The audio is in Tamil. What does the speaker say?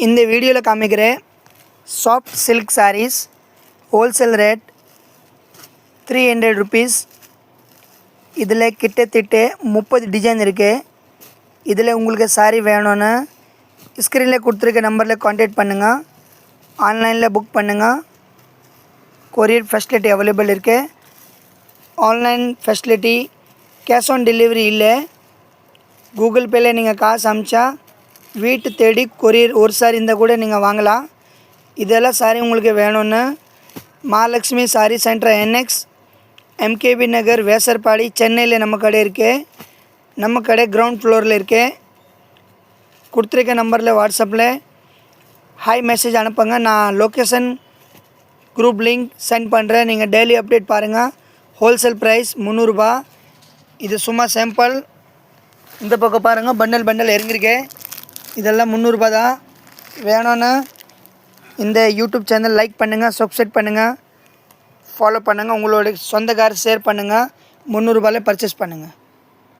இந்த வீடியோவில் காமிக்கிற soft silk sarees wholesale rate 300 rupees. இதில் கிட்டத்தட்ட 30 டிசைன் இருக்குது. இதில் உங்களுக்கு saree வேணும்னா ஸ்க்ரீனில் கொடுத்துருக்க நம்பரில் கான்டாக்ட் பண்ணுங்கள். ஆன்லைனில் புக் பண்ணுங்கள். கொரியர் ஃபெசிலிட்டி அவைலபிள் இருக்குது. Online facility cash on delivery இல்லை. கூகுள் பேயில் நீங்கள் காசு அனுப்பிச்சா வீட்டு தேடி கொரியர் ஒரு சாரி இருந்தால் கூட நீங்கள் வாங்கலாம். இதெல்லாம் சாரி உங்களுக்கு வேணும்னு Mahalakshmi sorry centre NX MKB நகர் வேசர்பாடி சென்னையில் நம்ம கடை இருக்குது. நம்ம கடை கிரவுண்ட் ஃப்ளோரில் இருக்குது. கொடுத்துருக்க நம்பரில் வாட்ஸ்அப்பில் ஹாய் மெசேஜ் அனுப்புங்க. நான் லொக்கேஷன் குரூப் லிங்க் சென்ட் பண்ணுறேன். நீங்கள் டெய்லி அப்டேட் பாருங்கள். ஹோல்சேல் ப்ரைஸ் 300 ரூபா. இது சும்மா சாம்பிள். இந்த பக்கம் பாருங்கள், பண்டல் இறங்கிருக்கு. இதெல்லாம் 300 ரூபா தான். வேணும்னு இந்த யூடியூப் சேனல் லைக் பண்ணுங்கள், சப்ஸ்கிரைப் பண்ணுங்கள், ஃபாலோ பண்ணுங்கள். உங்களோட சொந்தக்காரர் ஷேர் பண்ணுங்கள். 300 ரூபாயில் பர்ச்சேஸ் பண்ணுங்கள்.